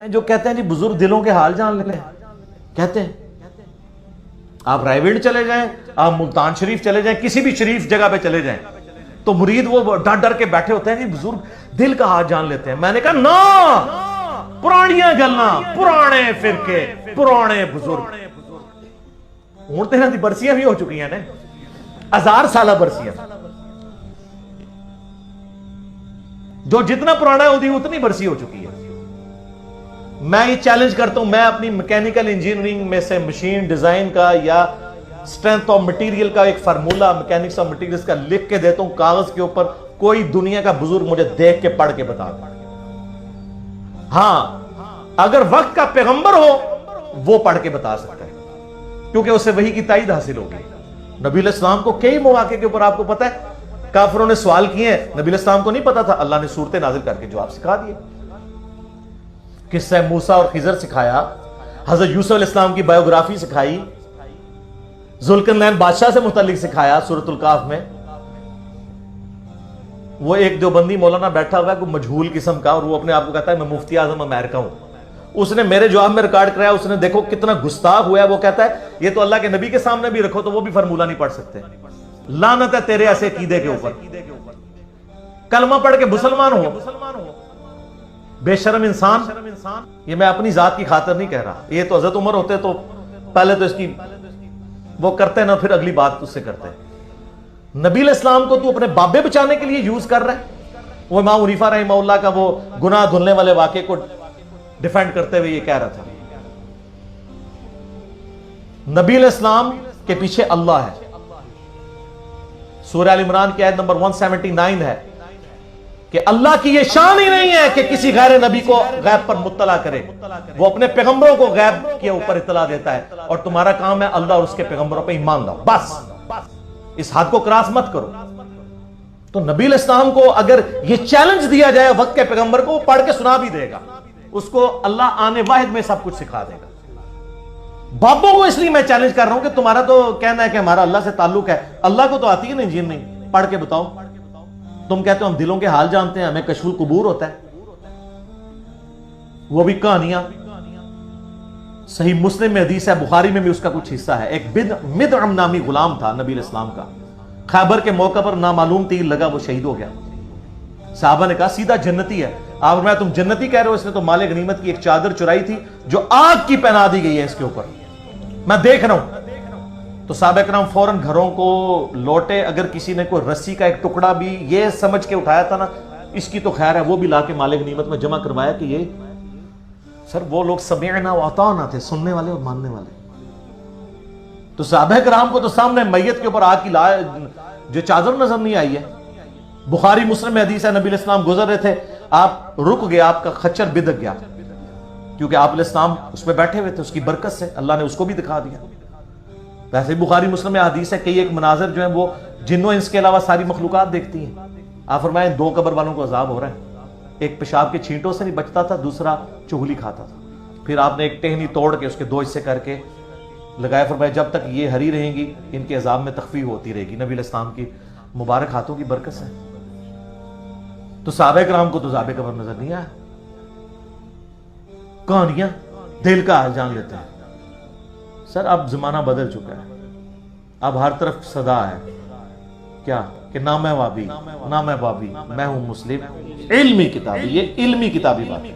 جو کہتے ہیں جی بزرگ دلوں کے حال جان لیتے ہیں، کہتے ہیں آپ رائے وینڈ چلے جائیں، آپ ملتان شریف چلے جائیں، کسی بھی شریف جگہ پہ چلے جائیں تو مرید وہ ڈر ڈر کے بیٹھے ہوتے ہیں جی بزرگ دل کا حال جان لیتے ہیں۔ میں نے کہا نا، پرانیاں گلاں، پرانے فرقے، پرانے بزرگ ہوں تو انہاں دی برسیاں بھی ہو چکی ہیں نا، 1000 سالہ برسیاں، جو جتنا پرانا ہے اتنی برسی ہو چکی ہے۔ میں یہ چیلنج کرتا ہوں، میں اپنی میکینیکل انجینئرنگ میں سے مشین ڈیزائن کا یا اسٹرینتھ آف مٹیریل کا ایک فارمولا میکینکس آف مٹیریلز کا لکھ کے دیتا ہوں کاغذ کے اوپر، کوئی دنیا کا بزرگ مجھے دیکھ کے پڑھ کے بتا دے۔ ہاں اگر وقت کا پیغمبر ہو وہ پڑھ کے بتا سکتا ہے، کیونکہ اسے وحی کی تائید حاصل ہوگی۔ نبی علیہ السلام کو کئی مواقع کے اوپر آپ کو پتا ہے کافروں نے سوال کیے ہیں، نبی علیہ السلام کو نہیں پتا تھا، اللہ نے صورتیں نازل کر کے جواب سکھا دیے۔ قصہ موسیٰ اور خضر سکھایا، حضرت یوسف علیہ السلام کی بایوگرافی سکھائی، ذوالقرنین بادشاہ سے متعلق سکھایا سورۃ الکہف میں۔ وہ ایک دیوبندی مولانا بیٹھا ہوا ہے کوئی مجہول قسم کا، اور وہ اپنے آپ کو کہتا ہے میں مفتی اعظم امریکہ ہوں۔ اس نے میرے جواب میں ریکارڈ کرایا، اس نے دیکھو کتنا گستاخ ہوا ہے، وہ کہتا ہے یہ تو اللہ کے نبی کے سامنے بھی رکھو تو وہ بھی فارمولہ نہیں پڑھ سکتے۔ لعنت ہے تیرے ایسے عقیدے کے اوپر، کلمہ پڑھ کے مسلمان ہو، بے شرم انسان۔ یہ میں اپنی ذات کی خاطر نہیں کہہ رہا، یہ تو حضرت عمر ہوتے تو پہلے تو اس کی وہ کرتے نا، پھر اگلی بات اس سے کرتے۔ نبی علیہ السلام کو تو اپنے بابے بچانے کے لیے یوز کر رہا ہے۔ وہ امام حنیفہ رحمہ اللہ کا وہ گناہ دھلنے والے واقعے کو ڈیفینڈ کرتے ہوئے یہ کہہ رہا تھا نبی علیہ السلام کے پیچھے اللہ ہے۔ سورہ ال عمران کی آیت نمبر 179 ہے کہ اللہ کی یہ شان ہی نہیں ہے کہ کسی غیر نبی کو غیب پر مطلع کرے، وہ اپنے پیغمبروں کو غیب کے اوپر اطلاع دیتا ہے، اور تمہارا کام ہے اللہ اور اس کے پیغمبروں پہ ایمان لاؤ، بس اس حد کو کراس مت کرو۔ تو نبی علیہ السلام کو اگر یہ چیلنج دیا جائے وقت کے پیغمبر کو، وہ پڑھ کے سنا بھی دے گا، اس کو اللہ آنے واحد میں سب کچھ سکھا دے گا۔ بابوں کو اس لیے میں چیلنج کر رہا ہوں کہ تمہارا تو کہنا ہے کہ ہمارا اللہ سے تعلق ہے، اللہ کو تو آتی ہے نا انجیل نہیں، پڑھ کے بتاؤ۔ تم کہتے ہو ہم دلوں کے حال جانتے ہیں، ہمیں کشف القبور ہوتا ہے، وہ بھی کہانیاں۔ صحیح مسلم میں حدیث ہے، بخاری میں بھی اس کا کچھ حصہ ہے۔ ایک مدعم نامی غلام تھا نبی علیہ السلام کا، خیبر کے موقع پر نامعلوم تیر لگا، وہ شہید ہو گیا۔ صحابہ نے کہا سیدھا جنتی ہے۔ آپ فرمایا تم جنتی کہہ رہے ہو، اس نے تو مال غنیمت کی ایک چادر چرائی تھی جو آگ کی پہنا دی گئی ہے اس کے اوپر، میں دیکھ رہا ہوں۔ تو صحابہ کرام فوراً گھروں کو لوٹے، اگر کسی نے کوئی رسی کا ایک ٹکڑا بھی یہ سمجھ کے اٹھایا تھا نا اس کی تو خیر ہے، وہ بھی لا کے مال غنیمت میں جمع کروایا کہ یہ سر وہ لوگ سمعنا واطعنا تھے، سننے والے اور ماننے والے۔ تو صحابہ کرام کو تو سامنے میت کے اوپر آگ کی جو چادر نظر نہیں آئی ہے۔ بخاری مسلم میں حدیث ہے، نبی علیہ السلام گزر رہے تھے، آپ رک گئے، آپ کا خچر بدک گیا، کیونکہ آپ علیہ السلام اس میں بیٹھے ہوئے تھے، اس کی برکت سے اللہ نے اس کو بھی دکھا دیا۔ ویسے بخاری مسلم میں حدیث ہے کئی ایک مناظر جو ہیں وہ جنوں انس کے علاوہ ساری مخلوقات دیکھتی ہیں۔ آپ فرمائیں 2 قبر والوں کو عذاب ہو رہا ہے، ایک پیشاب کے چھینٹوں سے نہیں بچتا تھا، دوسرا چغلی کھاتا تھا۔ پھر آپ نے ایک ٹہنی توڑ کے اس کے 2 حصے کر کے لگایا، فرمایا جب تک یہ ہری رہیں گی ان کے عذاب میں تخفیف ہوتی رہے گی، نبی علیہ السلام کی مبارک ہاتھوں کی برکت سے۔ تو صحابہ کرام کو تو عذاب قبر نظر نہیں آیا۔ کہانیاں دل کا حال جان لیتے ہیں۔ سر اب زمانہ بدل چکا ہے، اب ہر طرف صدا ہے کیا کہ نہ میں وابی نہ میں بابی، میں ہوں مسلم، علمی کتابی، یہ علمی کتابی بات ہے۔